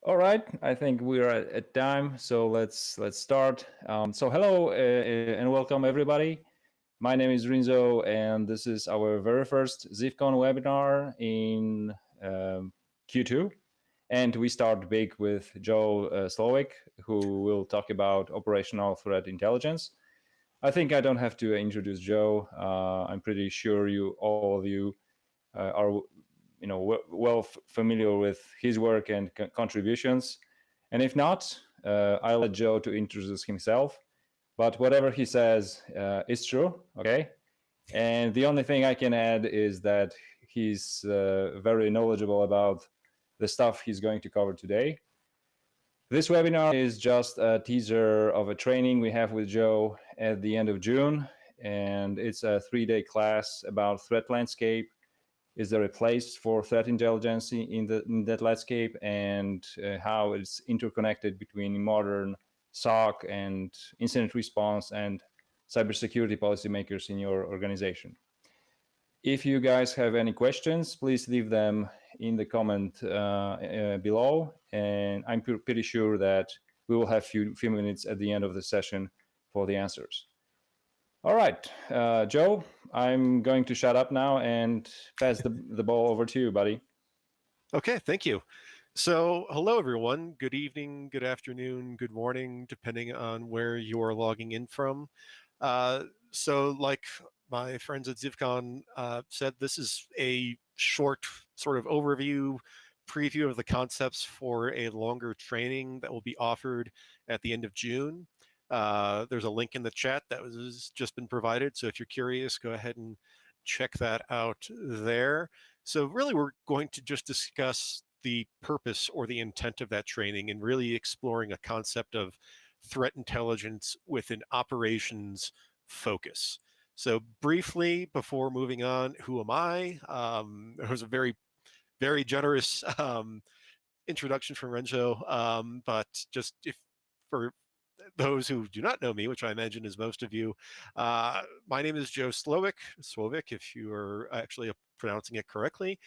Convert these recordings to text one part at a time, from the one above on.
All right, I think we're at time, so let's start. So hello and welcome everybody. My name is Rinzo, and this is our very first ZIFCon webinar in Q2. And we start big with Joe Slowik, who will talk about operational threat intelligence. I think I don't have to introduce Joe. I'm pretty sure all of you are well familiar with his work and contributions. And if not, I'll let Joe to introduce himself. But whatever he says is true, okay? And the only thing I can add is that he's very knowledgeable about the stuff he's going to cover today. This webinar is just a teaser of a training we have with Joe at the end of June. And it's a 3-day class about threat landscape. Is there a place for threat intelligence in that landscape, and how it's interconnected between modern SOC and incident response and cybersecurity policymakers in your organization? If you guys have any questions, please leave them in the comment below, and I'm pretty sure that we will have few minutes at the end of the session for the answers. All right, Joe, I'm going to shut up now and pass the ball over to you, buddy. Okay, thank you. So hello, everyone. Good evening, good afternoon, good morning, depending on where you're logging in from. So like my friends at ZIFCon said, this is a short sort of overview, preview of the concepts for a longer training that will be offered at the end of June. There's a link in the chat that has just been provided. So if you're curious, go ahead and check that out there. So really, we're going to just discuss the purpose or the intent of that training and really exploring a concept of threat intelligence with an operations focus. So briefly, before moving on, who am I? It was a very, very generous introduction from Renzo, but just for those who do not know me, which I imagine is most of you, my name is Joe Slowik, if you are actually pronouncing it correctly.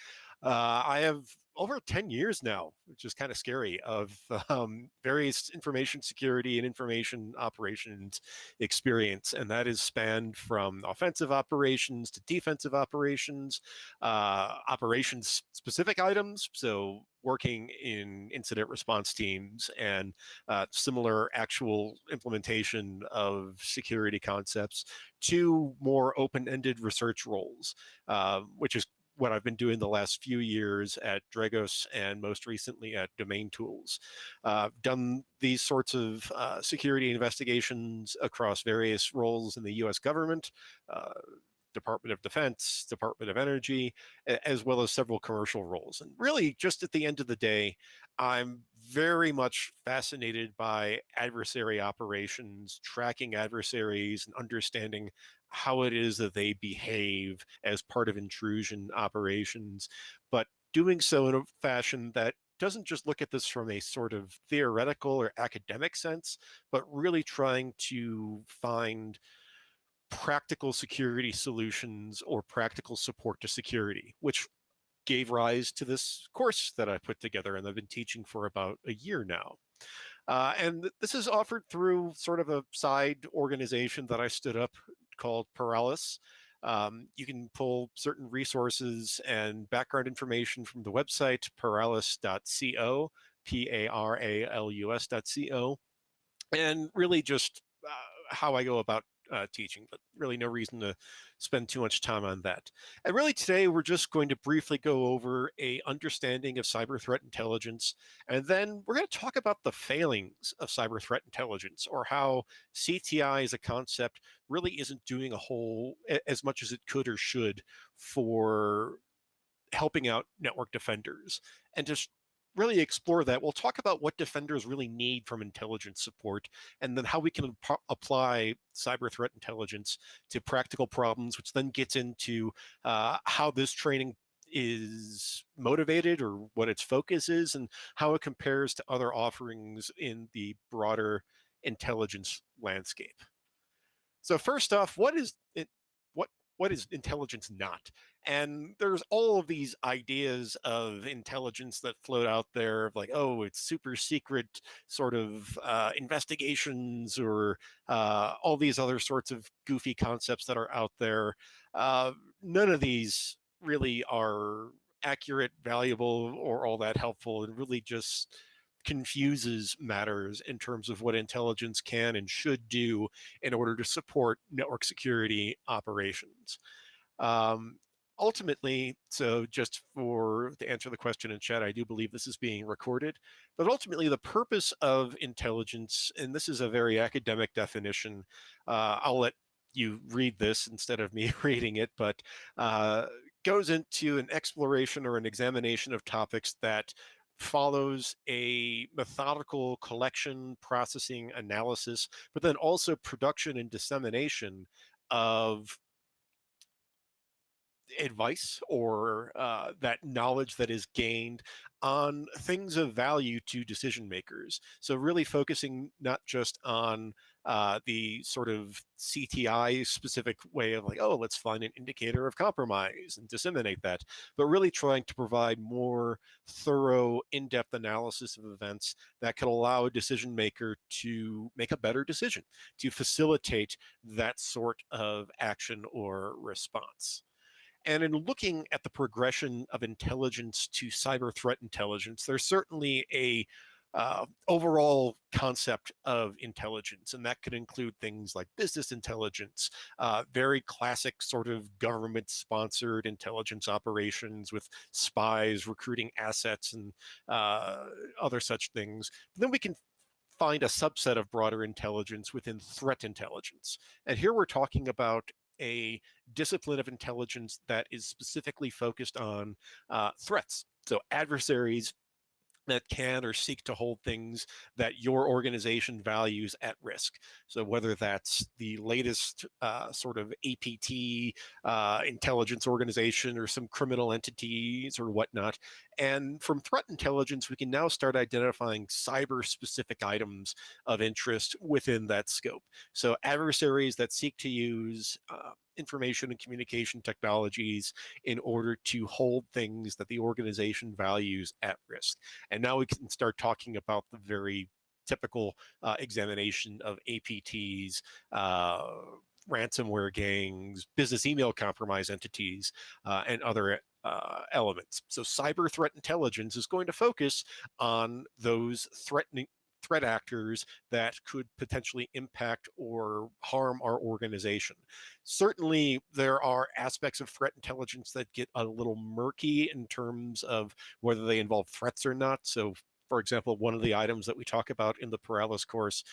I have over 10 years now, which is kind of scary, of various information security and information operations experience. And that is spanned from offensive operations to defensive operations, operations-specific items, so working in incident response teams and similar actual implementation of security concepts, to more open-ended research roles, which is what I've been doing the last few years at Dragos and most recently at Domain Tools. Done these sorts of security investigations across various roles in the US government, Department of Defense, Department of Energy, as well as several commercial roles. And really, just at the end of the day, I'm very much fascinated by adversary operations, tracking adversaries, and understanding how it is that they behave as part of intrusion operations, but doing so in a fashion that doesn't just look at this from a sort of theoretical or academic sense, but really trying to find practical security solutions or practical support to security, which gave rise to this course that I put together and I've been teaching for about a year now. And this is offered through sort of a side organization that I stood up called Paralis. You can pull certain resources and background information from the website paralis.co, Paralus.co, and really just how I go about teaching, but really no reason to spend too much time on that. And really today we're just going to briefly go over a understanding of cyber threat intelligence, and then we're going to talk about the failings of cyber threat intelligence, or how CTI as a concept really isn't doing as much as it could or should for helping out network defenders. And just really explore that, we'll talk about what defenders really need from intelligence support, and then how we can apply cyber threat intelligence to practical problems, which then gets into how this training is motivated or what its focus is, and how it compares to other offerings in the broader intelligence landscape. So first off, what is intelligence not? And there's all of these ideas of intelligence that float out there of like, oh, it's super secret sort of investigations or all these other sorts of goofy concepts that are out there. Uh, None of these really are accurate, valuable, or all that helpful, and really just confuses matters in terms of what intelligence can and should do in order to support network security operations. Um, Ultimately, so just for to answer the question in chat, I do believe this is being recorded, but ultimately the purpose of intelligence, and this is a very academic definition, I'll let you read this instead of me reading it, but goes into an exploration or an examination of topics that follows a methodical collection, processing, analysis, but then also production and dissemination of advice or that knowledge that is gained on things of value to decision makers. So, really focusing not just on the sort of CTI specific way of like, oh, let's find an indicator of compromise and disseminate that, but really trying to provide more thorough, in depth analysis of events that could allow a decision maker to make a better decision, to facilitate that sort of action or response. And in looking at the progression of intelligence to cyber threat intelligence, there's certainly a overall concept of intelligence, and that could include things like business intelligence, very classic sort of government-sponsored intelligence operations with spies recruiting assets and other such things. But then we can find a subset of broader intelligence within threat intelligence. And here we're talking about a discipline of intelligence that is specifically focused on threats. So adversaries that can or seek to hold things that your organization values at risk. So whether that's the latest sort of APT intelligence organization or some criminal entities or whatnot. And from threat intelligence, we can now start identifying cyber-specific items of interest within that scope. So adversaries that seek to use information and communication technologies in order to hold things that the organization values at risk. And now we can start talking about the very typical examination of APTs, ransomware gangs, business email compromise entities, and other elements. So cyber threat intelligence is going to focus on those threat actors that could potentially impact or harm our organization. Certainly, there are aspects of threat intelligence that get a little murky in terms of whether they involve threats or not. So, for example, one of the items that we talk about in the Paralysis course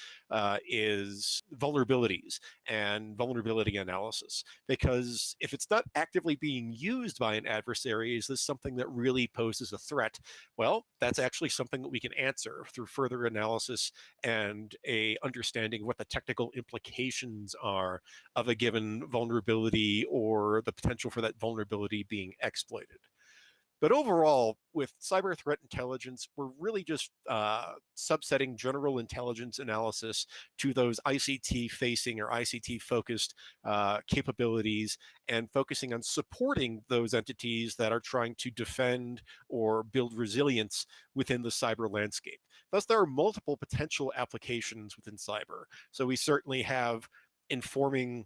is vulnerabilities and vulnerability analysis. Because if it's not actively being used by an adversary, is this something that really poses a threat? Well, that's actually something that we can answer through further analysis and a understanding of what the technical implications are of a given vulnerability or the potential for that vulnerability being exploited. But overall, with cyber threat intelligence, we're really just subsetting general intelligence analysis to those ICT facing or ICT focused capabilities and focusing on supporting those entities that are trying to defend or build resilience within the cyber landscape. Thus, there are multiple potential applications within cyber. So we certainly have informing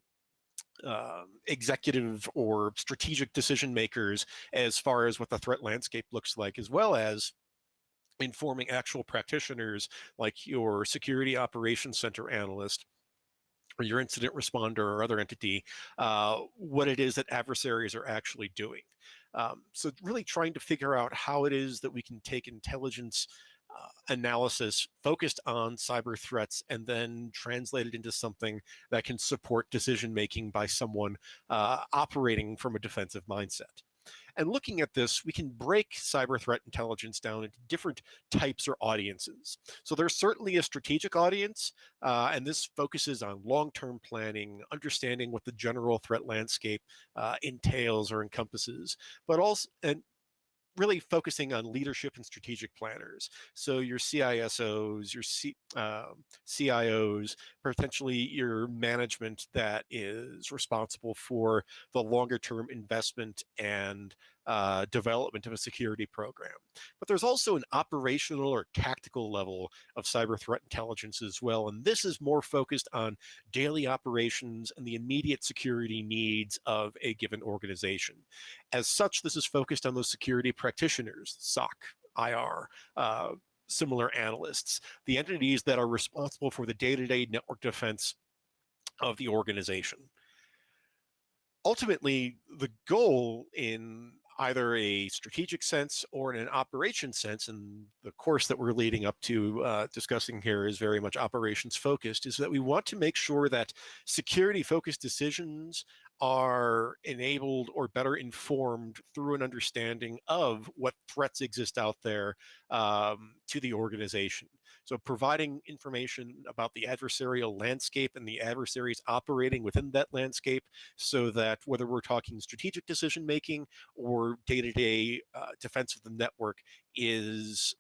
executive or strategic decision makers as far as what the threat landscape looks like, as well as informing actual practitioners like your security operations center analyst or your incident responder or other entity, what it is that adversaries are actually doing. So really trying to figure out how it is that we can take intelligence analysis focused on cyber threats and then translate it into something that can support decision making by someone operating from a defensive mindset. And looking at this, we can break cyber threat intelligence down into different types or audiences. So there's certainly a strategic audience, and this focuses on long-term planning, understanding what the general threat landscape entails or encompasses, but also, and really focusing on leadership and strategic planners. So your CISOs, your CIOs, potentially your management that is responsible for the longer term investment and development of a security program. But there's also an operational or tactical level of cyber threat intelligence as well. And this is more focused on daily operations and the immediate security needs of a given organization. As such, this is focused on those security practitioners, SOC, IR, similar analysts, the entities that are responsible for the day-to-day network defense of the organization. Ultimately, the goal in either a strategic sense or in an operation sense, and the course that we're leading up to discussing here is very much operations focused, is that we want to make sure that security focused decisions are enabled or better informed through an understanding of what threats exist out there to the organization. So providing information about the adversarial landscape and the adversaries operating within that landscape, so that whether we're talking strategic decision making or day-to-day defense of the network is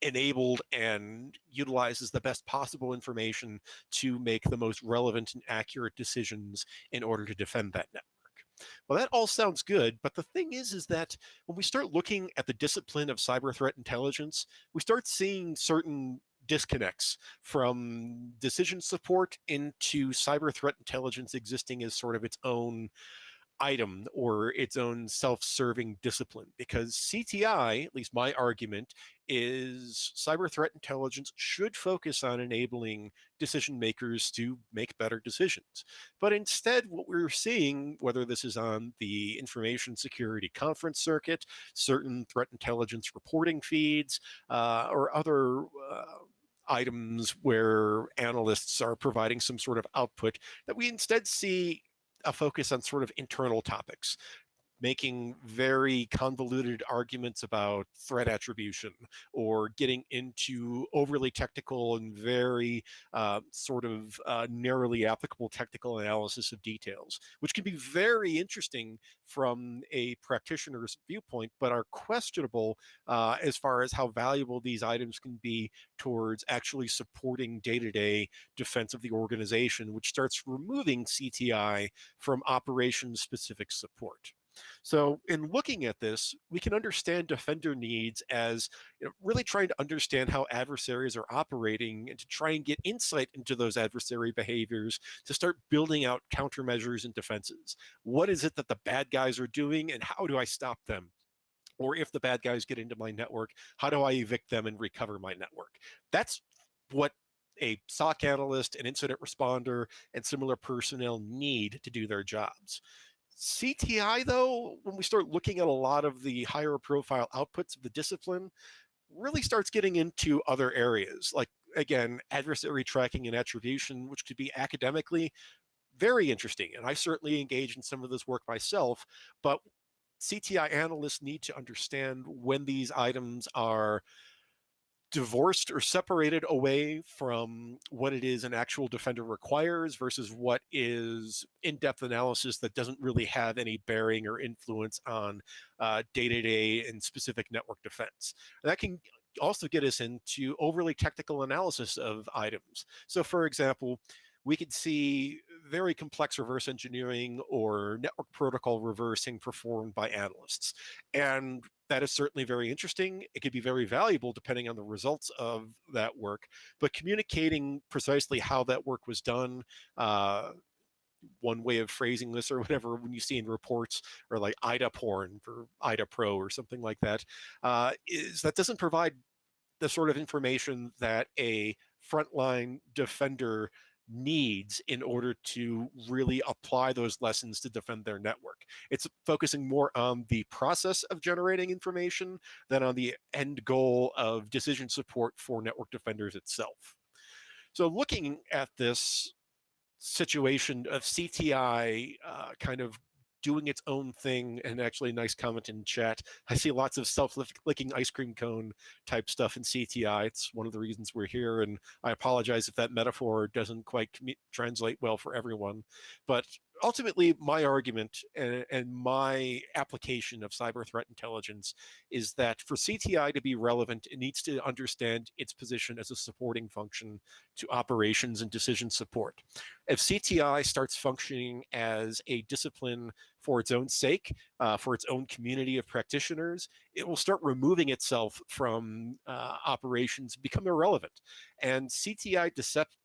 enabled and utilizes the best possible information to make the most relevant and accurate decisions in order to defend that network. Well, that all sounds good, but the thing is that when we start looking at the discipline of cyber threat intelligence, we start seeing certain disconnects from decision support into cyber threat intelligence existing as sort of its own item or its own self-serving discipline, because CTI, at least my argument, is cyber threat intelligence should focus on enabling decision makers to make better decisions. But instead, what we're seeing, whether this is on the information security conference circuit, certain threat intelligence reporting feeds, or other items where analysts are providing some sort of output, that we instead see a focus on sort of internal topics, making very convoluted arguments about threat attribution or getting into overly technical and very narrowly applicable technical analysis of details, which can be very interesting from a practitioner's viewpoint, but are questionable as far as how valuable these items can be towards actually supporting day-to-day defense of the organization, which starts removing CTI from operations-specific support. So in looking at this, we can understand defender needs as really trying to understand how adversaries are operating and to try and get insight into those adversary behaviors to start building out countermeasures and defenses. What is it that the bad guys are doing and how do I stop them? Or if the bad guys get into my network, how do I evict them and recover my network? That's what a SOC analyst, an incident responder, and similar personnel need to do their jobs. CTI, though, when we start looking at a lot of the higher profile outputs of the discipline, really starts getting into other areas, like, again, adversary tracking and attribution, which could be academically very interesting. And I certainly engage in some of this work myself, but CTI analysts need to understand when these items are divorced or separated away from what it is an actual defender requires versus what is in-depth analysis that doesn't really have any bearing or influence on day-to-day and specific network defense. And that can also get us into overly technical analysis of items. So for example, we could see very complex reverse engineering or network protocol reversing performed by analysts. And that is certainly very interesting. It could be very valuable depending on the results of that work, but communicating precisely how that work was done, one way of phrasing this or whatever, when you see in reports or like IDA porn for IDA Pro or something like that, is that doesn't provide the sort of information that a frontline defender needs in order to really apply those lessons to defend their network. It's focusing more on the process of generating information than on the end goal of decision support for network defenders itself. So looking at this situation of CTI kind of doing its own thing, and actually a nice comment in chat. I see lots of self-licking ice cream cone type stuff in CTI. It's one of the reasons we're here, and I apologize if that metaphor doesn't quite translate well for everyone. But ultimately, my argument and my application of cyber threat intelligence is that for CTI to be relevant, it needs to understand its position as a supporting function to operations and decision support. If CTI starts functioning as a discipline for its own sake, for its own community of practitioners, it will start removing itself from operations, become irrelevant. And CTI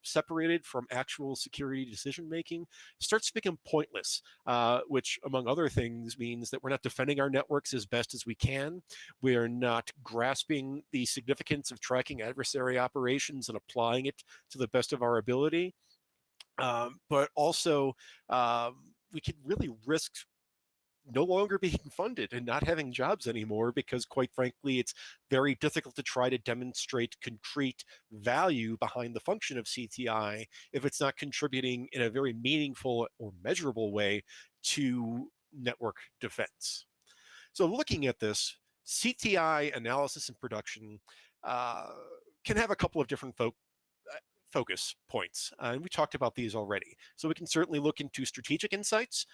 separated from actual security decision making starts to become pointless, which, among other things, means that we're not defending our networks as best as we can. We are not grasping the significance of tracking adversary operations and applying it to the best of our ability. But also, we could really risk no longer being funded and not having jobs anymore because, quite frankly, it's very difficult to try to demonstrate concrete value behind the function of CTI if it's not contributing in a very meaningful or measurable way to network defense. So looking at this, CTI analysis and production uh, can have a couple of different focus points. And we talked about these already. So we can certainly look into strategic insights,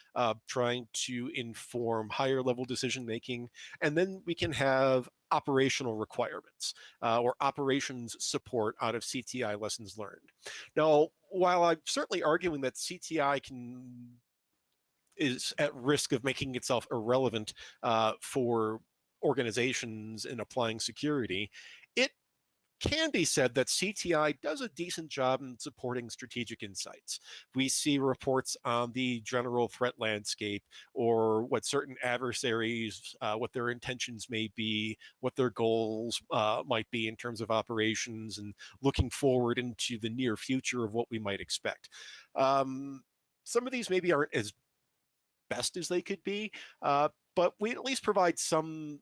trying to inform higher level decision making. And then we can have operational requirements or operations support out of CTI lessons learned. Now, while I'm certainly arguing that CTI is at risk of making itself irrelevant for organizations in applying security, it can be said that CTI does a decent job in supporting strategic insights. We see reports on the general threat landscape or what certain adversaries, what their intentions may be, what their goals might be in terms of operations, and looking forward into the near future of what we might expect. Some of these maybe aren't as best as they could be, but we at least provide some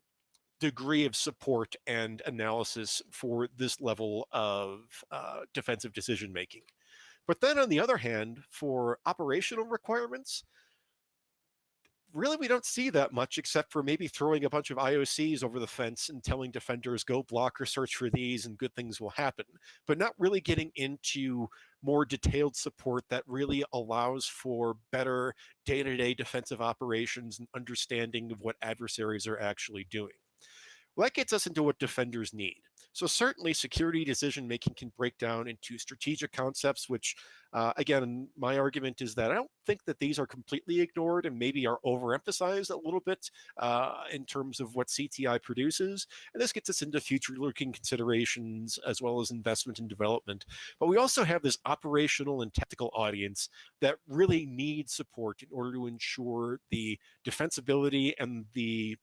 degree of support and analysis for this level of defensive decision making. But then on the other hand, for operational requirements, really we don't see that much except for maybe throwing a bunch of IOCs over the fence and telling defenders go block or search for these and good things will happen, but not really getting into more detailed support that really allows for better day-to-day defensive operations and understanding of what adversaries are actually doing. Well, that gets us into what defenders need. So certainly security decision making can break down into strategic concepts, which again, my argument is that I don't think that these are completely ignored and maybe are overemphasized a little bit in terms of what CTI produces. And this gets us into future looking considerations as well as investment and development. But we also have this operational and tactical audience that really needs support in order to ensure the defensibility and the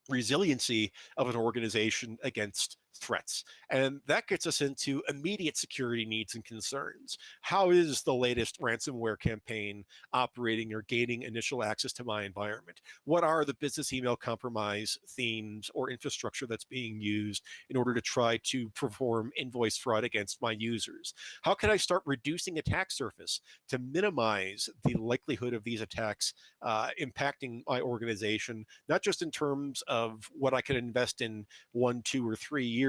resiliency of an organization against threats. And that gets us into immediate security needs and concerns. How is the latest ransomware campaign operating or gaining initial access to my environment? What are the business email compromise themes or infrastructure that's being used in order to try to perform invoice fraud against my users? How can I start reducing attack surface to minimize the likelihood of these attacks impacting my organization, not just in terms of what I could invest in 1, 2, or 3 years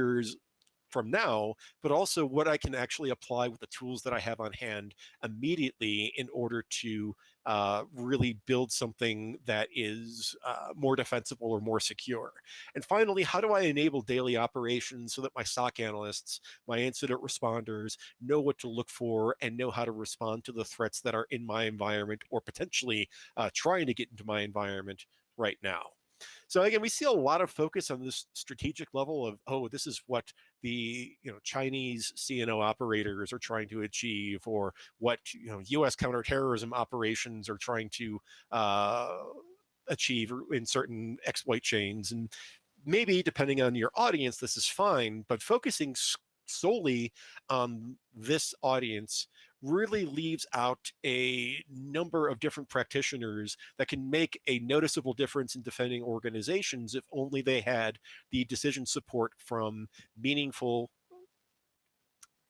from now, but also what I can actually apply with the tools that I have on hand immediately in order to really build something that is more defensible or more secure. And finally, how do I enable daily operations so that my SOC analysts, my incident responders know what to look for and know how to respond to the threats that are in my environment or potentially trying to get into my environment right now? So again, we see a lot of focus on this strategic level of, oh, this is what the Chinese CNO operators are trying to achieve, or what U.S. counterterrorism operations are trying to achieve in certain exploit chains. And maybe depending on your audience, this is fine, but focusing solely on this audience really leaves out a number of different practitioners that can make a noticeable difference in defending organizations if only they had the decision support from meaningful,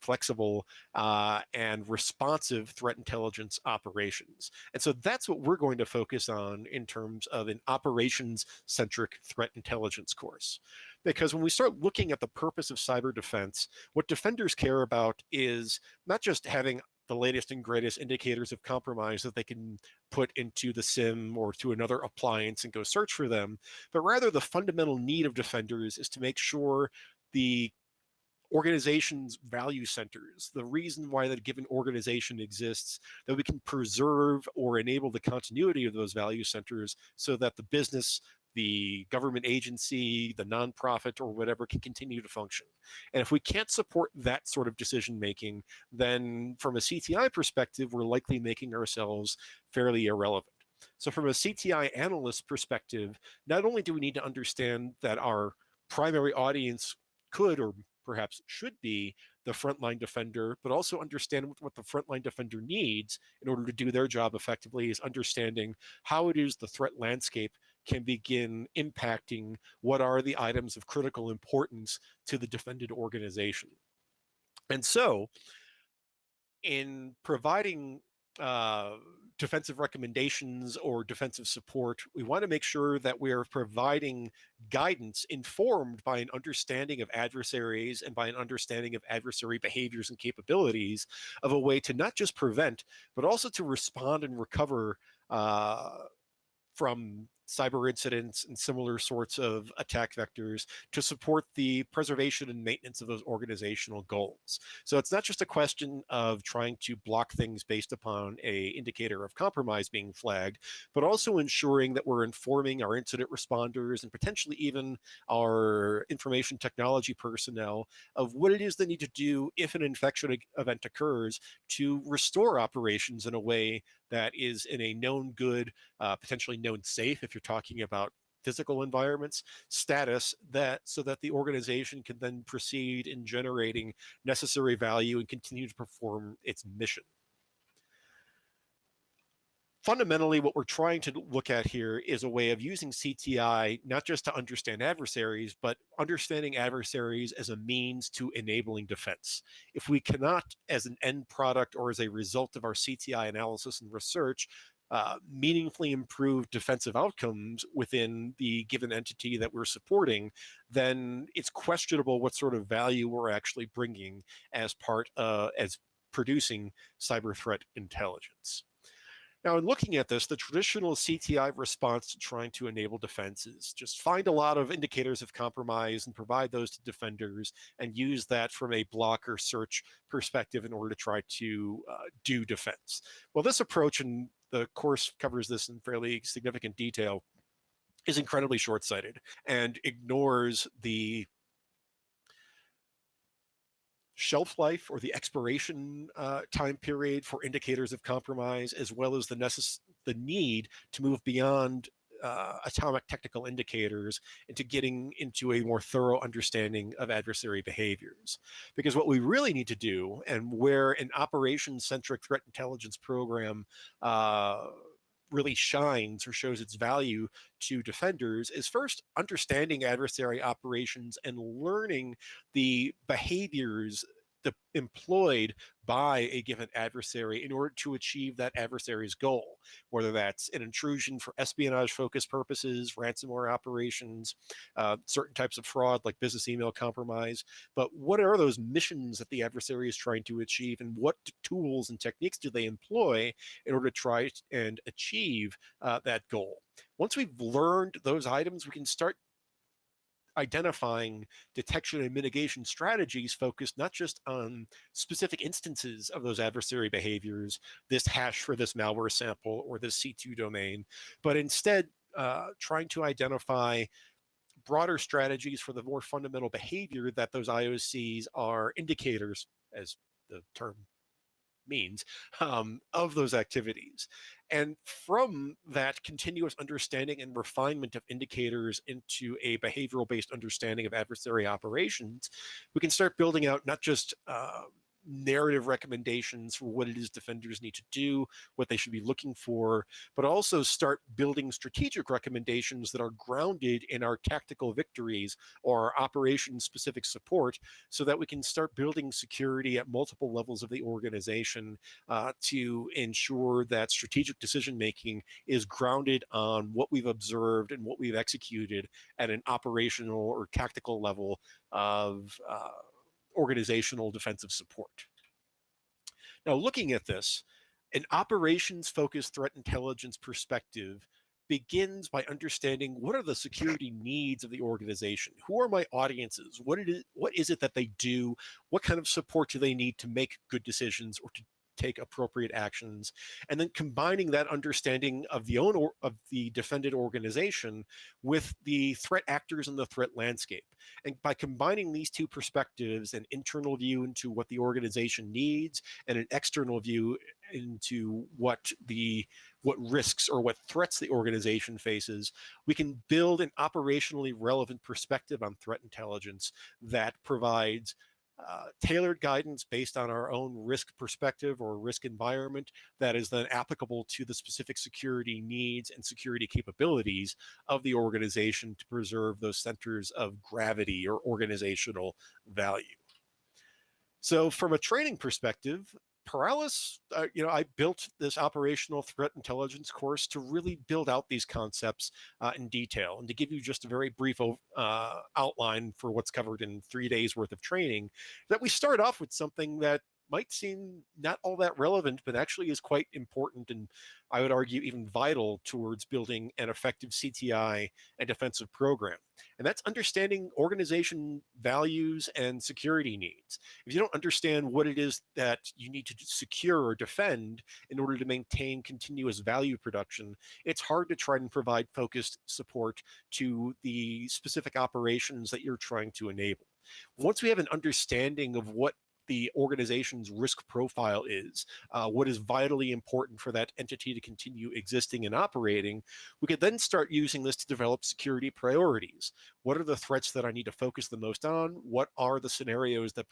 flexible, and responsive threat intelligence operations. And so that's what we're going to focus on in terms of an operations-centric threat intelligence course. Because when we start looking at the purpose of cyber defense, what defenders care about is not just having the latest and greatest indicators of compromise that they can put into the SIM or to another appliance and go search for them, but rather the fundamental need of defenders is to make sure the organization's value centers, the reason why that given organization exists, that we can preserve or enable the continuity of those value centers so that the business, the government agency, the nonprofit, or whatever can continue to function. And if we can't support that sort of decision making, then from a CTI perspective, we're likely making ourselves fairly irrelevant. So, from a CTI analyst perspective, not only do we need to understand that our primary audience could or perhaps should be the frontline defender, but also understand what the frontline defender needs in order to do their job effectively, is understanding how it is the threat landscape can begin impacting what are the items of critical importance to the defended organization. And so, in providing defensive recommendations or defensive support, we want to make sure that we are providing guidance informed by an understanding of adversaries and by an understanding of adversary behaviors and capabilities, of a way to not just prevent, but also to respond and recover from cyber incidents and similar sorts of attack vectors, to support the preservation and maintenance of those organizational goals. So it's not just a question of trying to block things based upon a indicator of compromise being flagged, but also ensuring that we're informing our incident responders and potentially even our information technology personnel of what it is they need to do if an infection event occurs, to restore operations in a way that is in a known good, potentially known safe, if you're talking about physical environments, status, that so that the organization can then proceed in generating necessary value and continue to perform its mission. Fundamentally, what we're trying to look at here is a way of using CTI not just to understand adversaries, but understanding adversaries as a means to enabling defense. If we cannot, as an end product or as a result of our CTI analysis and research, meaningfully improve defensive outcomes within the given entity that we're supporting, then it's questionable what sort of value we're actually bringing as as producing cyber threat intelligence. Now, in looking at this, the traditional CTI response to trying to enable defense is just find a lot of indicators of compromise and provide those to defenders and use that from a block or search perspective in order to try to do defense. Well, this approach, and the course covers this in fairly significant detail, is incredibly short-sighted and ignores the shelf life or the expiration time period for indicators of compromise, as well as the need to move beyond atomic technical indicators into getting into a more thorough understanding of adversary behaviors. Because what we really need to do, and where an operations-centric threat intelligence program really shines or shows its value to defenders, is first understanding adversary operations and learning the behaviors employed by a given adversary in order to achieve that adversary's goal, whether that's an intrusion for espionage-focused purposes, ransomware operations, certain types of fraud like business email compromise. But what are those missions that the adversary is trying to achieve, and what tools and techniques do they employ in order to try and achieve that goal? Once we've learned those items, we can start identifying detection and mitigation strategies focused not just on specific instances of those adversary behaviors, this hash for this malware sample or this C2 domain, but instead trying to identify broader strategies for the more fundamental behavior that those IOCs are indicators, as the term means, of those activities. And from that continuous understanding and refinement of indicators into a behavioral-based understanding of adversary operations, we can start building out not just narrative recommendations for what it is defenders need to do, what they should be looking for, but also start building strategic recommendations that are grounded in our tactical victories or operation-specific support, so that we can start building security at multiple levels of the organization to ensure that strategic decision-making is grounded on what we've observed and what we've executed at an operational or tactical level of organizational defensive support. Now, looking at this, an operations focused threat intelligence perspective begins by understanding what are the security needs of the organization? Who are my audiences? What is it that they do? What kind of support do they need to make good decisions or to take appropriate actions? And then combining that understanding of of the defended organization with the threat actors and the threat landscape. And by combining these two perspectives, an internal view into what the organization needs and an external view into what risks or what threats the organization faces, we can build an operationally relevant perspective on threat intelligence that provides tailored guidance based on our own risk perspective or risk environment that is then applicable to the specific security needs and security capabilities of the organization to preserve those centers of gravity or organizational value. So, from a training perspective, I built this operational threat intelligence course to really build out these concepts in detail. And to give you just a very brief outline for what's covered in 3 days worth of training, that we start off with something that might seem not all that relevant, but actually is quite important and I would argue even vital towards building an effective CTI and defensive program. And that's understanding organization values and security needs. If you don't understand what it is that you need to secure or defend in order to maintain continuous value production, it's hard to try and provide focused support to the specific operations that you're trying to enable. Once we have an understanding of what the organization's risk profile is, what is vitally important for that entity to continue existing and operating, we could then start using this to develop security priorities. What are the threats that I need to focus the most on? What are the scenarios that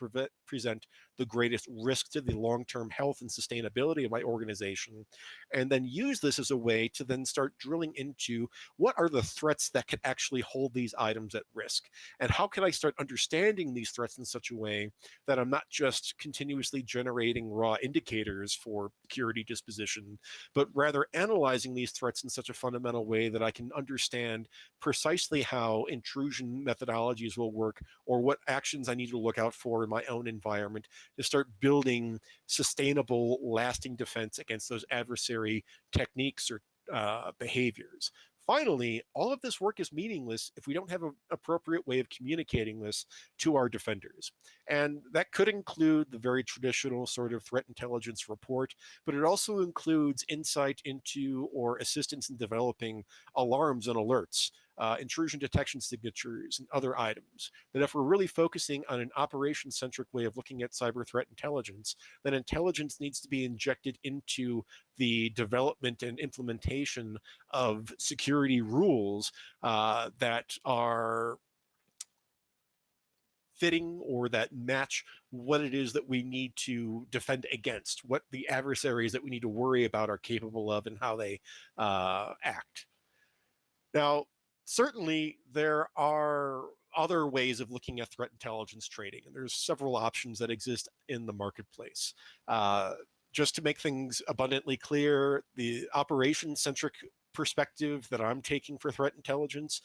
present the greatest risk to the long-term health and sustainability of my organization? And then use this as a way to then start drilling into what are the threats that could actually hold these items at risk? And how can I start understanding these threats in such a way that I'm not just continuously generating raw indicators for security disposition, but rather analyzing these threats in such a fundamental way that I can understand precisely how intrusion methodologies will work or what actions I need to look out for in my own environment to start building sustainable, lasting defense against those adversary techniques or behaviors. Finally, all of this work is meaningless if we don't have an appropriate way of communicating this to our defenders. And that could include the very traditional sort of threat intelligence report, but it also includes insight into or assistance in developing alarms and alerts, intrusion detection signatures, and other items. That if we're really focusing on an operation-centric way of looking at cyber threat intelligence, then intelligence needs to be injected into the development and implementation of security rules that are fitting or that match what it is that we need to defend against, what the adversaries that we need to worry about are capable of, and how they act. Now, certainly there are other ways of looking at threat intelligence trading, and there's several options that exist in the marketplace. Just to make things abundantly clear, the operation-centric perspective that I'm taking for threat intelligence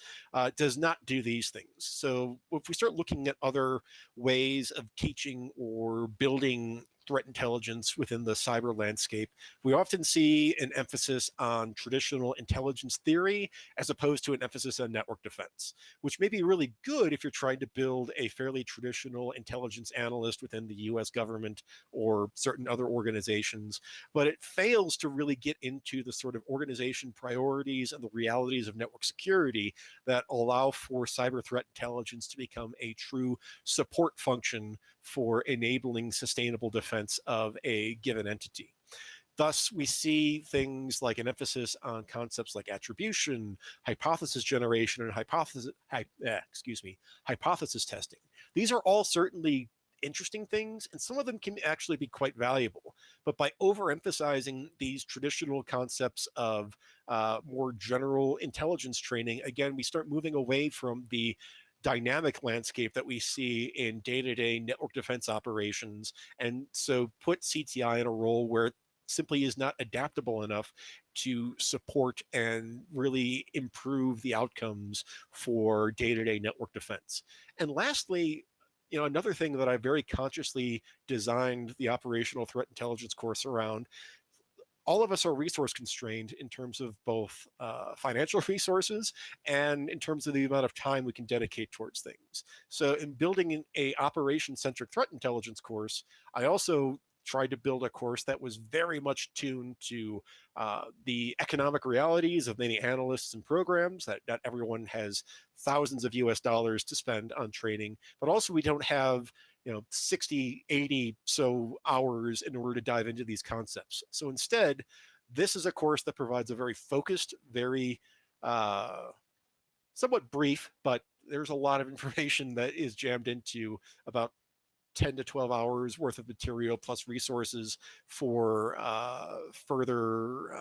does not do these things. So if we start looking at other ways of teaching or building threat intelligence within the cyber landscape, we often see an emphasis on traditional intelligence theory as opposed to an emphasis on network defense, which may be really good if you're trying to build a fairly traditional intelligence analyst within the US government or certain other organizations, but it fails to really get into the sort of organization priorities and the realities of network security that allow for cyber threat intelligence to become a true support function for enabling sustainable defense of a given entity. Thus, we see things like an emphasis on concepts like attribution, hypothesis generation, and hypothesis testing. These are all certainly interesting things, and some of them can actually be quite valuable. But by overemphasizing these traditional concepts of more general intelligence training, again, we start moving away from the dynamic landscape that we see in day-to-day network defense operations, and so put CTI in a role where it simply is not adaptable enough to support and really improve the outcomes for day-to-day network defense. And lastly, another thing that I very consciously designed the operational threat intelligence course around, all of us are resource constrained in terms of both financial resources and in terms of the amount of time we can dedicate towards things. So in building a operation-centric threat intelligence course, I also tried to build a course that was very much tuned to the economic realities of many analysts and programs, that not everyone has thousands of US dollars to spend on training, but also we don't have 60, 80 so hours in order to dive into these concepts. So instead, this is a course that provides a very focused, very somewhat brief, but there's a lot of information that is jammed into about 10 to 12 hours worth of material plus resources for further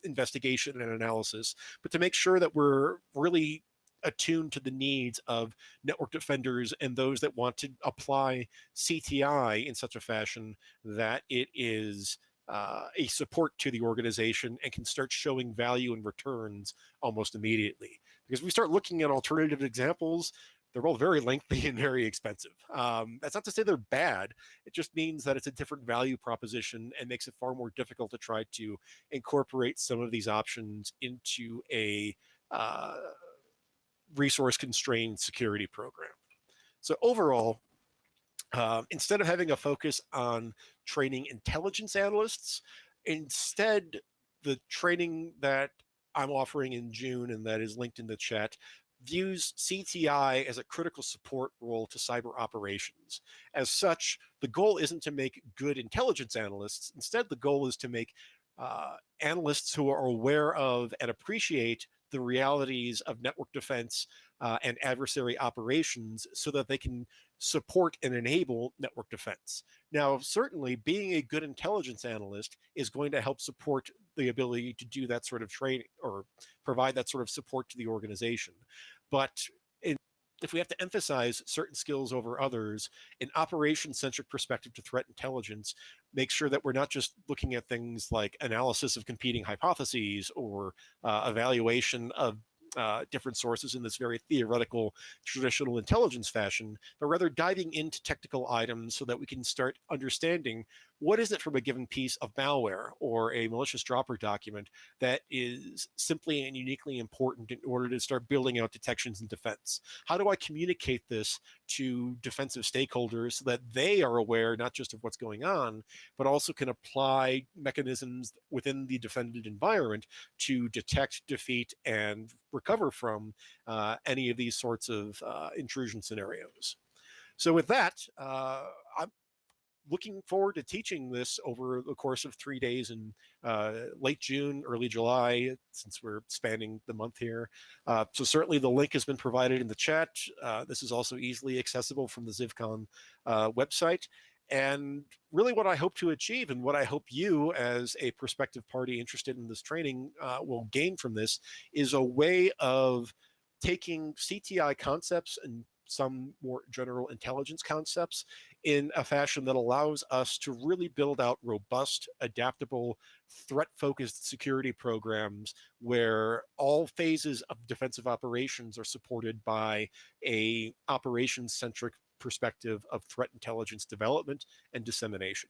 investigation and analysis. But to make sure that we're really attuned to the needs of network defenders and those that want to apply CTI in such a fashion that it is a support to the organization and can start showing value and returns almost immediately. Because we start looking at alternative examples, they're all very lengthy and very expensive. That's not to say they're bad. It just means that it's a different value proposition and makes it far more difficult to try to incorporate some of these options into a resource constrained security program. So overall, instead of having a focus on training intelligence analysts, instead the training that I'm offering in June and that is linked in the chat views CTI as a critical support role to cyber operations. As such, the goal isn't to make good intelligence analysts. Instead, the goal is to make analysts who are aware of and appreciate the realities of network defense and adversary operations so that they can support and enable network defense. Now, certainly being a good intelligence analyst is going to help support the ability to do that sort of training or provide that sort of support to the organization. But if we have to emphasize certain skills over others, an operation-centric perspective to threat intelligence makes sure that we're not just looking at things like analysis of competing hypotheses or evaluation of different sources in this very theoretical, traditional intelligence fashion, but rather diving into technical items so that we can start understanding what is it from a given piece of malware or a malicious dropper document that is simply and uniquely important in order to start building out detections and defense. How do I communicate this to defensive stakeholders so that they are aware not just of what's going on, but also can apply mechanisms within the defended environment to detect, defeat, and recover from any of these sorts of intrusion scenarios. So with that, I'm looking forward to teaching this over the course of 3 days in late June, early July, since we're spanning the month here. So certainly the link has been provided in the chat. This is also easily accessible from the ZivCon website. And really what I hope to achieve and what I hope you as a prospective party interested in this training will gain from this is a way of taking CTI concepts and some more general intelligence concepts in a fashion that allows us to really build out robust, adaptable, threat-focused security programs where all phases of defensive operations are supported by a operations-centric perspective of threat intelligence development and dissemination.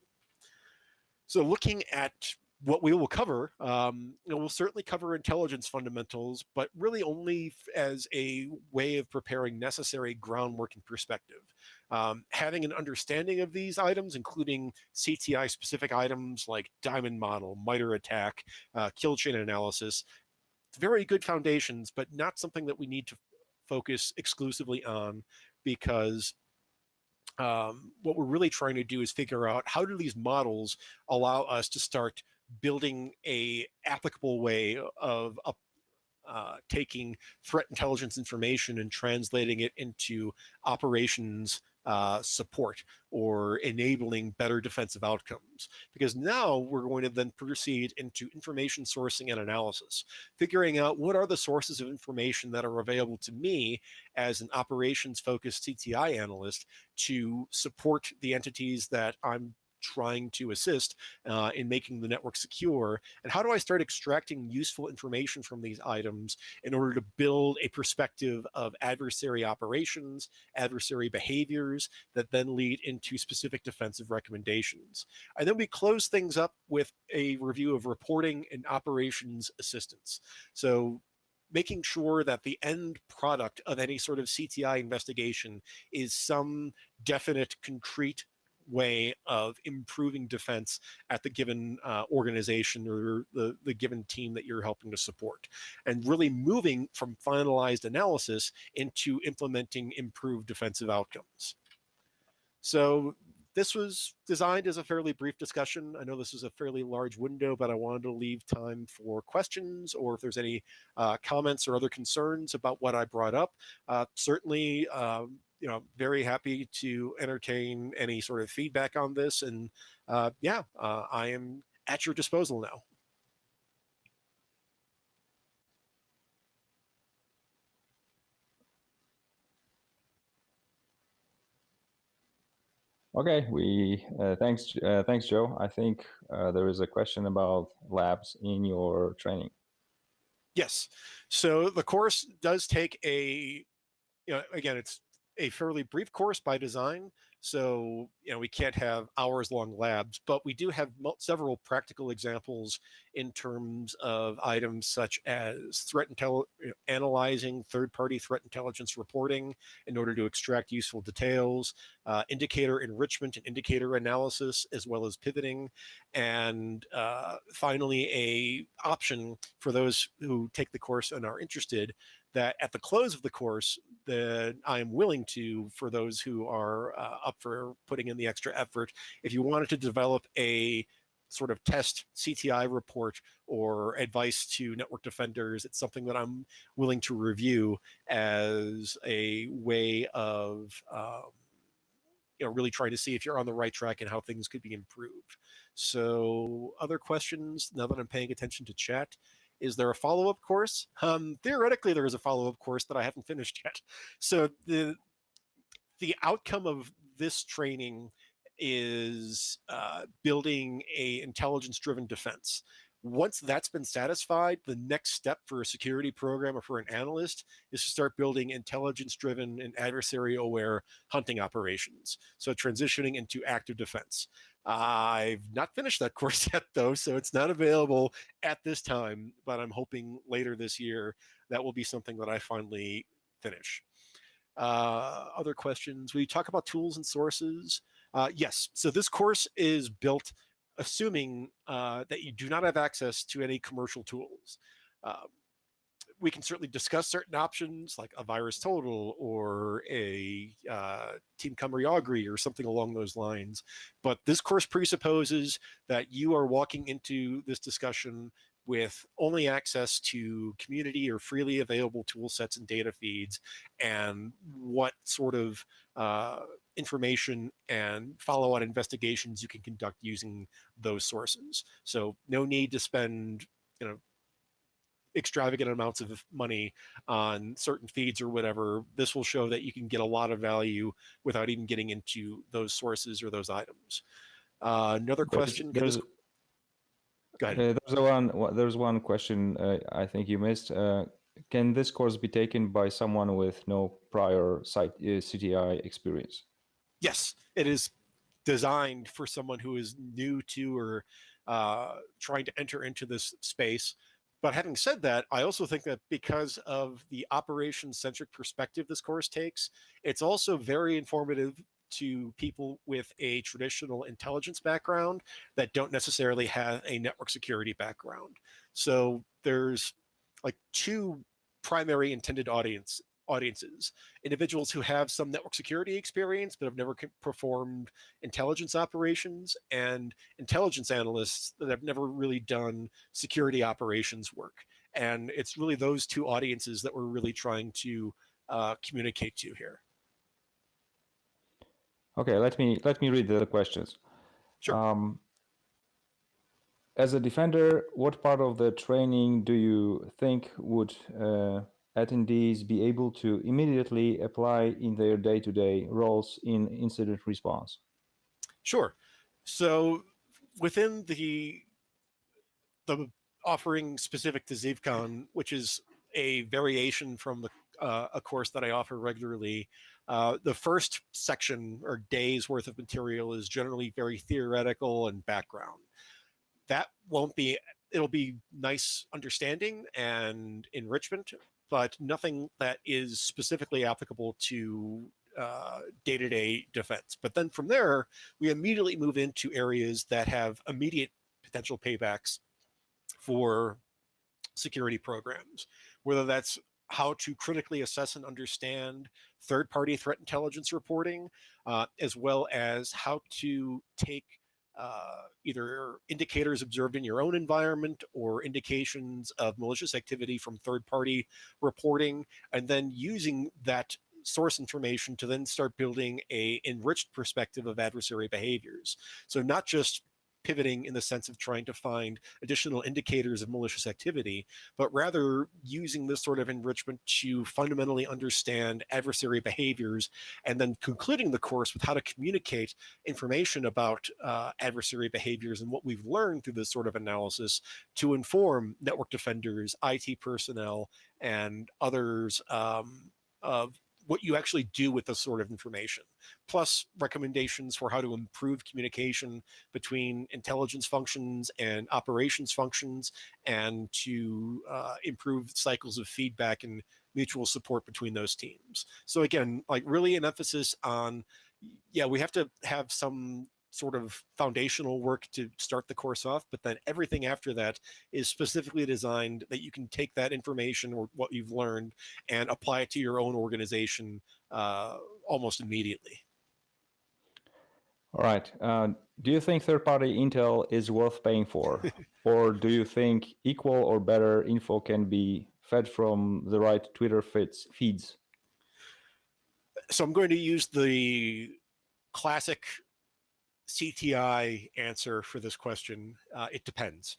So looking at what we will cover, we'll certainly cover intelligence fundamentals, but really only as a way of preparing necessary groundwork and perspective. Having an understanding of these items, including CTI-specific items like diamond model, MITRE ATT&CK, kill chain analysis, very good foundations, but not something that we need to focus exclusively on because what we're really trying to do is figure out how do these models allow us to start building a applicable way of taking threat intelligence information and translating it into operations support or enabling better defensive outcomes. Because now we're going to then proceed into information sourcing and analysis, figuring out what are the sources of information that are available to me as an operations-focused CTI analyst to support the entities that I'm trying to assist in making the network secure? And how do I start extracting useful information from these items in order to build a perspective of adversary operations, adversary behaviors that then lead into specific defensive recommendations? And then we close things up with a review of reporting and operations assistance. So making sure that the end product of any sort of CTI investigation is some definite, concrete way of improving defense at the given organization or the given team that you're helping to support, and really moving from finalized analysis into implementing improved defensive outcomes. So this was designed as a fairly brief discussion. I know this is a fairly large window, but I wanted to leave time for questions, or if there's any comments or other concerns about what I brought up. Certainly, very happy to entertain any sort of feedback on this. And I am at your disposal now. Okay, thanks, Joe. I think there is a question about labs in your training. Yes. So the course does take again, it's a fairly brief course by design. So, we can't have hours-long labs, but we do have several practical examples in terms of items such as analyzing third-party threat intelligence reporting in order to extract useful details, indicator enrichment and indicator analysis, as well as pivoting, and finally, a option for those who take the course and are interested that at the close of the course, that I am willing to, for those who are up for putting in the extra effort, if you wanted to develop a sort of test CTI report or advice to network defenders, it's something that I'm willing to review as a way of really trying to see if you're on the right track and how things could be improved. So other questions now that I'm paying attention to chat? Is there a follow-up course? Theoretically, there is a follow-up course that I haven't finished yet. So the outcome of this training is building a intelligence-driven defense. Once that's been satisfied, the next step for a security program or for an analyst is to start building intelligence-driven and adversary-aware hunting operations. So transitioning into active defense. I've not finished that course yet, though, so it's not available at this time, but I'm hoping later this year that will be something that I finally finish. Other questions? We talk about tools and sources. Yes, so this course is built assuming that you do not have access to any commercial tools. We can certainly discuss certain options like a virus total or a team choreography or something along those lines. But this course presupposes that you are walking into this discussion with only access to community or freely available tool sets and data feeds, and what sort of information and follow-on investigations you can conduct using those sources. So no need to spend, extravagant amounts of money on certain feeds or whatever. This will show that you can get a lot of value without even getting into those sources or those items. Another question. Go ahead. There's one question I think you missed. Can this course be taken by someone with no prior CTI experience? Yes, it is designed for someone who is new to or trying to enter into this space. But having said that, I also think that because of the operations-centric perspective this course takes, it's also very informative to people with a traditional intelligence background that don't necessarily have a network security background. So there's like two primary intended audiences: individuals who have some network security experience but have never performed intelligence operations, and intelligence analysts that have never really done security operations work. And it's really those two audiences that we're really trying to communicate to here. Okay, let me read the questions. Sure. As a defender, what part of the training do you think would attendees be able to immediately apply in their day-to-day roles in incident response? Sure. So within the offering specific to ZivCon, which is a variation from a course that I offer regularly. The first section or day's worth of material is generally very theoretical and background. That won't be, it'll be nice understanding and enrichment, but nothing that is specifically applicable to day-to-day defense. But then from there, we immediately move into areas that have immediate potential paybacks for security programs, whether that's how to critically assess and understand third-party threat intelligence reporting, as well as how to take either indicators observed in your own environment or indications of malicious activity from third-party reporting, and then using that source information to then start building a enriched perspective of adversary behaviors. So not just pivoting in the sense of trying to find additional indicators of malicious activity, but rather using this sort of enrichment to fundamentally understand adversary behaviors, and then concluding the course with how to communicate information about adversary behaviors and what we've learned through this sort of analysis to inform network defenders, IT personnel, and others of what you actually do with this sort of information, plus recommendations for how to improve communication between intelligence functions and operations functions, and to improve cycles of feedback and mutual support between those teams. So again, like really an emphasis on, yeah, we have to have some sort of foundational work to start the course off, but then everything after that is specifically designed that you can take that information or what you've learned and apply it to your own organization almost immediately. All right. Do you think third-party intel is worth paying for? Or do you think equal or better info can be fed from the right Twitter feeds? So I'm going to use the classic CTI answer for this question. It depends.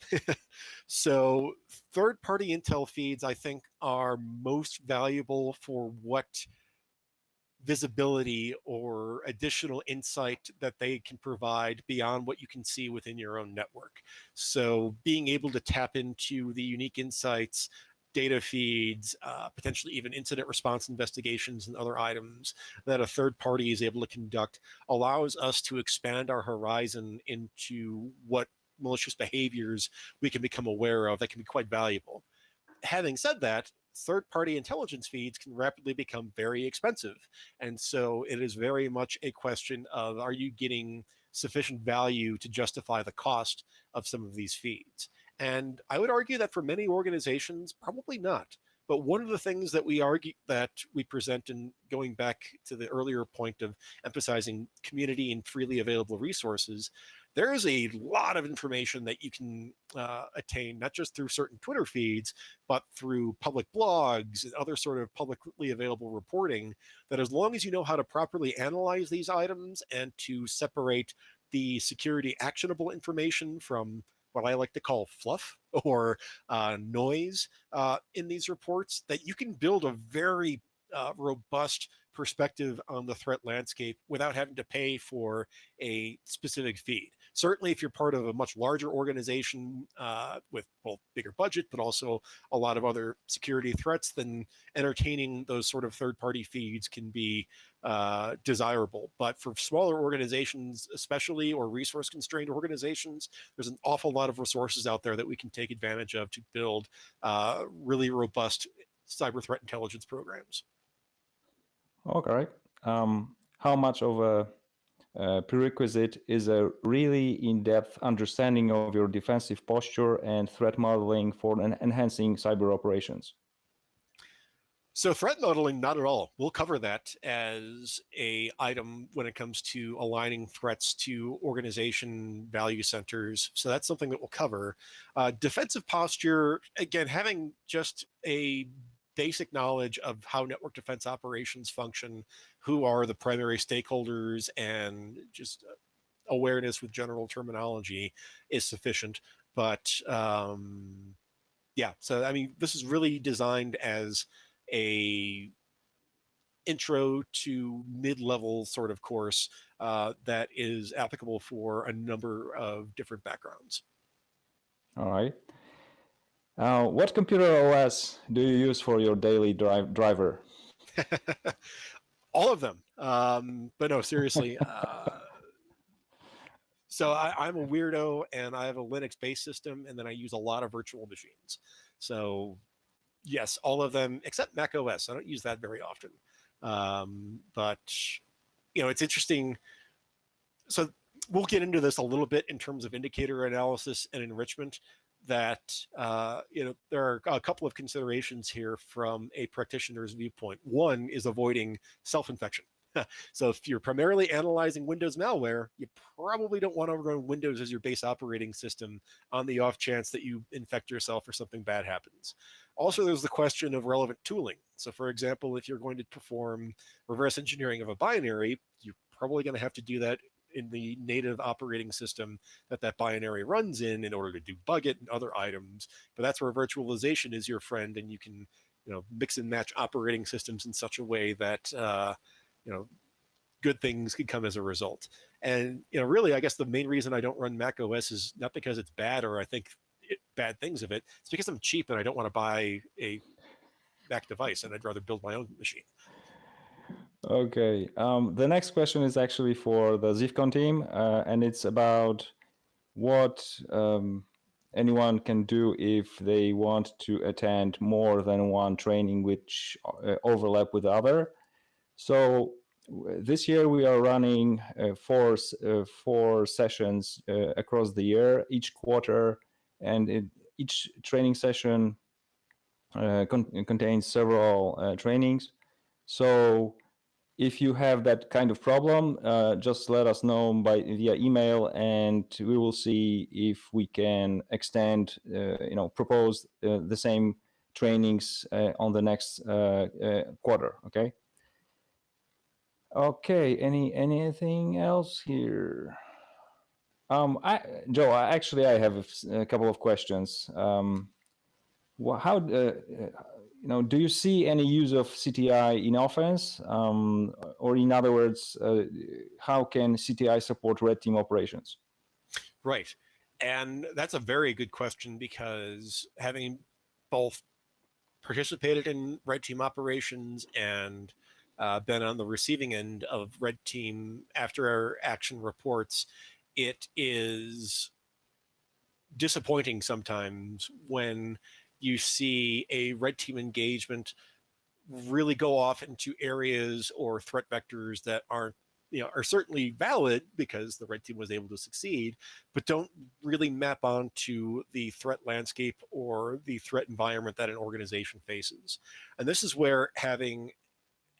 So third-party intel feeds, I think, are most valuable for what visibility or additional insight that they can provide beyond what you can see within your own network. So being able to tap into the unique insights, data feeds, potentially even incident response investigations and other items that a third party is able to conduct allows us to expand our horizon into what malicious behaviors we can become aware of that can be quite valuable. Having said that, third-party intelligence feeds can rapidly become very expensive. And so it is very much a question of, are you getting sufficient value to justify the cost of some of these feeds? And I would argue that for many organizations, probably not. But one of the things that we argue, that we present, and going back to the earlier point of emphasizing community and freely available resources, there is a lot of information that you can attain, not just through certain Twitter feeds, but through public blogs and other sort of publicly available reporting, that as long as you know how to properly analyze these items and to separate the security actionable information from what I like to call fluff or noise in these reports, that you can build a very robust perspective on the threat landscape without having to pay for a specific feed. Certainly, if you're part of a much larger organization with both bigger budget, but also a lot of other security threats, then entertaining those sort of third-party feeds can be desirable. But for smaller organizations, especially, or resource-constrained organizations, there's an awful lot of resources out there that we can take advantage of to build really robust cyber threat intelligence programs. Okay. How much of a prerequisite is a really in-depth understanding of your defensive posture and threat modeling for enhancing cyber operations? So threat modeling, not at all. We'll cover that as a item when it comes to aligning threats to organization value centers. So that's something that we'll cover. Defensive posture, again, having just a basic knowledge of how network defense operations function, who are the primary stakeholders, and just awareness with general terminology is sufficient. But yeah, so I mean, this is really designed as a intro to mid-level sort of course that is applicable for a number of different backgrounds. All right. What computer OS do you use for your daily driver? All of them. But no, seriously. So I'm a weirdo, and I have a Linux-based system, and then I use a lot of virtual machines. So yes, all of them except Mac OS. I don't use that very often. But it's interesting. So we'll get into this a little bit in terms of indicator analysis and enrichment. That there are a couple of considerations here from a practitioner's viewpoint. One is avoiding self-infection. So if you're primarily analyzing Windows malware, you probably don't want to run Windows as your base operating system on the off chance that you infect yourself or something bad happens. Also, there's the question of relevant tooling. So for example, if you're going to perform reverse engineering of a binary, you're probably going to have to do that in the native operating system that binary runs in order to debug it and other items. But that's where virtualization is your friend, and you can mix and match operating systems in such a way that good things could come as a result. And really, I guess the main reason I don't run Mac OS is not because it's bad or I think bad things of it. It's because I'm cheap and I don't want to buy a Mac device, and I'd rather build my own machine. Okay. The next question is actually for the ZIFCON team, and it's about what anyone can do if they want to attend more than one training which overlap with the other. So this year we are running four sessions across the year, each quarter, and each training session contains several trainings. So if you have that kind of problem, just let us know via email, and we will see if we can extend, propose the same trainings on the next quarter. Okay. Okay. Anything else here? Joe, I have a couple of questions. How do you see any use of CTI in offense, or in other words, how can CTI support red team operations? Right, and that's a very good question, because having both participated in red team operations and been on the receiving end of red team after action reports, it is disappointing sometimes when you see a red team engagement really go off into areas or threat vectors that are certainly valid because the red team was able to succeed, but don't really map onto the threat landscape or the threat environment that an organization faces. And this is where having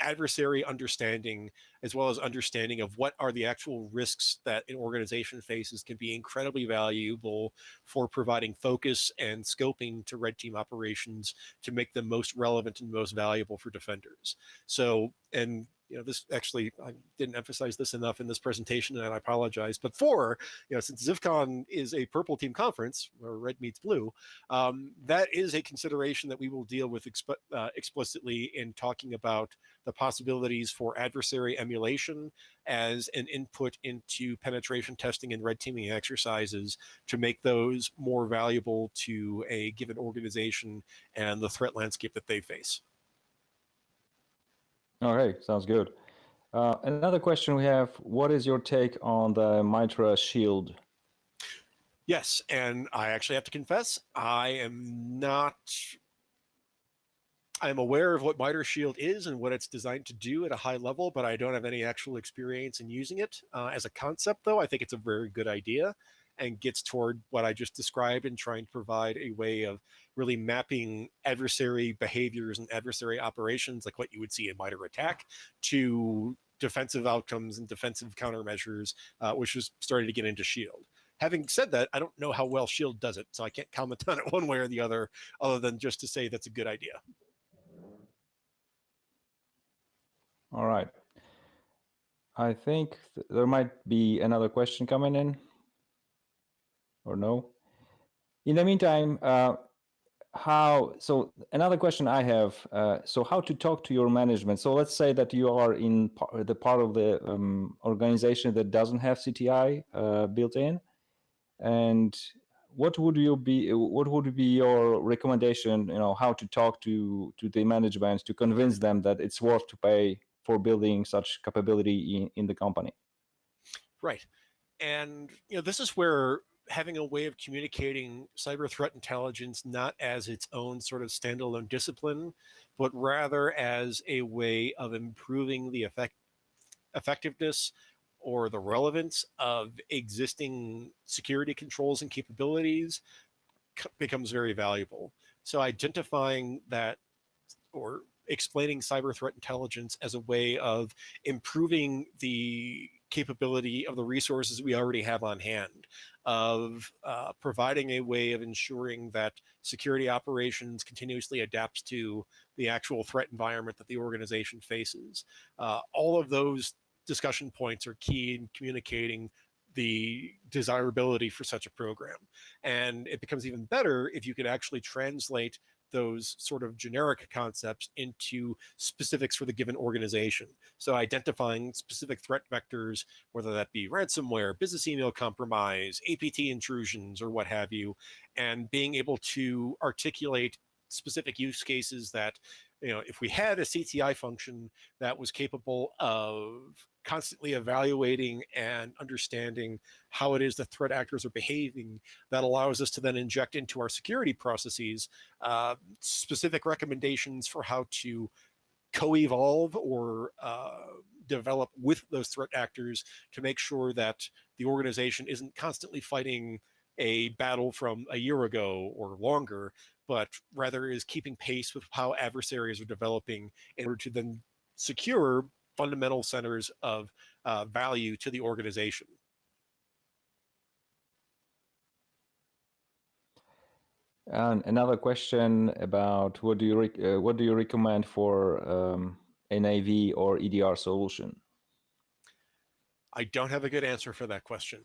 adversary understanding, as well as understanding of what are the actual risks that an organization faces, can be incredibly valuable for providing focus and scoping to red team operations to make them most relevant and most valuable for defenders. So, and this actually, I didn't emphasize this enough in this presentation, and I apologize. But since ZIFCON is a purple team conference where red meets blue, that is a consideration that we will deal with explicitly in talking about the possibilities for adversary emulation as an input into penetration testing and red teaming exercises to make those more valuable to a given organization and the threat landscape that they face. Okay, sounds good. Another question we have: what is your take on the Mitra Shield? Yes, and I actually have to confess, I am aware of what Miter Shield is and what it's designed to do at a high level, but I don't have any actual experience in using it. As a concept, though, I think it's a very good idea and gets toward what I just described in trying to provide a way of really mapping adversary behaviors and adversary operations, like what you would see in Miter attack, to defensive outcomes and defensive countermeasures, which is starting to get into Shield. Having said that, I don't know how well Shield does it, so I can't comment on it one way or the other than just to say that's a good idea. All right. I think there might be another question coming in, or no? In the meantime, So another question I have, so how to talk to your management? So let's say that you are in the part of the organization that doesn't have CTI built in, and what would be your recommendation, how to talk to the management to convince them that it's worth to pay for building such capability in the company? Right. And this is where having a way of communicating cyber threat intelligence not as its own sort of standalone discipline, but rather as a way of improving the effectiveness or the relevance of existing security controls and capabilities becomes very valuable. So identifying that, or explaining cyber threat intelligence as a way of improving the capability of the resources we already have on hand, of providing a way of ensuring that security operations continuously adapts to the actual threat environment that the organization faces. All of those discussion points are key in communicating the desirability for such a program. And it becomes even better if you can actually translate those sort of generic concepts into specifics for the given organization. So identifying specific threat vectors, whether that be ransomware, business email compromise, APT intrusions, or what have you, and being able to articulate specific use cases that, if we had a CTI function that was capable of constantly evaluating and understanding how it is the threat actors are behaving, that allows us to then inject into our security processes specific recommendations for how to co-evolve or develop with those threat actors to make sure that the organization isn't constantly fighting a battle from a year ago or longer, but rather is keeping pace with how adversaries are developing in order to then secure fundamental centers of value to the organization. And another question about what do you recommend for NAV or EDR solution? I don't have a good answer for that question.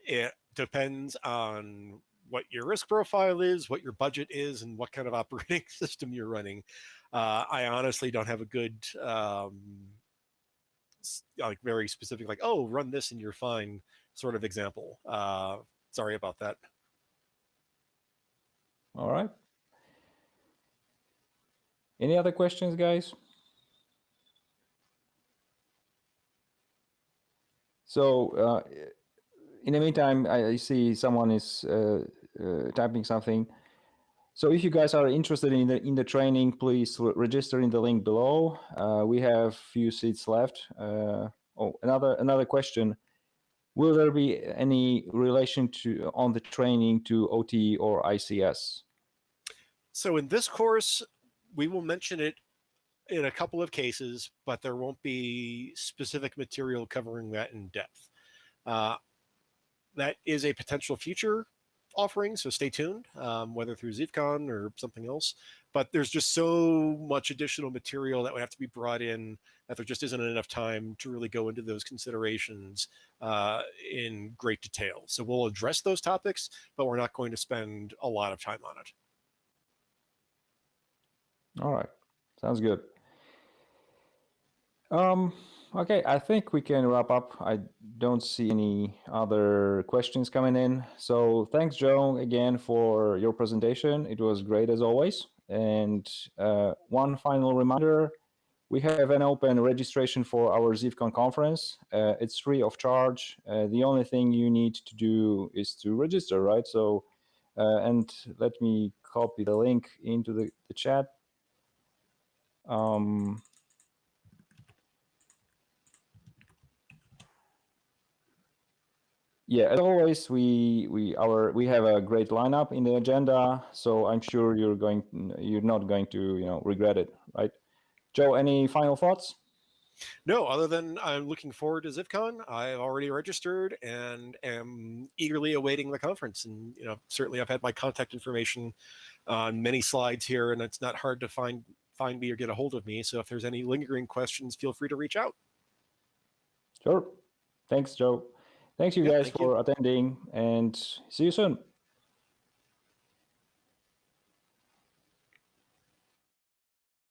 It depends on what your risk profile is, what your budget is, and what kind of operating system you're running. I honestly don't have a good, like very specific, like, oh, run this and you're fine sort of example. Sorry about that. All right. Any other questions, guys? So in the meantime, I see someone is typing something. So if you guys are interested in the training, please register in the link below. We have few seats left. Another question: will there be any relation on the training to OT or ICS? So in this course, we will mention it in a couple of cases, but there won't be specific material covering that in depth. That is a potential future offering, so stay tuned, whether through ZeefCon or something else. But there's just so much additional material that would have to be brought in that there just isn't enough time to really go into those considerations in great detail. So we'll address those topics, but we're not going to spend a lot of time on it. All right, sounds good. Okay, I think we can wrap up. I don't see any other questions coming in. So thanks, Joe, again for your presentation. It was great as always. And one final reminder, we have an open registration for our ZeefCon conference. It's free of charge. The only thing you need to do is to register, right? So, and let me copy the link into the chat. Yeah, as always, we have a great lineup in the agenda, so I'm sure you're not going to regret it, right? Joe, any final thoughts? No, other than I'm looking forward to ZipCon. I've already registered and am eagerly awaiting the conference. And certainly I've had my contact information on many slides here, and it's not hard to find me or get a hold of me. So if there's any lingering questions, feel free to reach out. Sure. Thanks, Joe. Thanks you guys Thank for you. attending, and see you soon.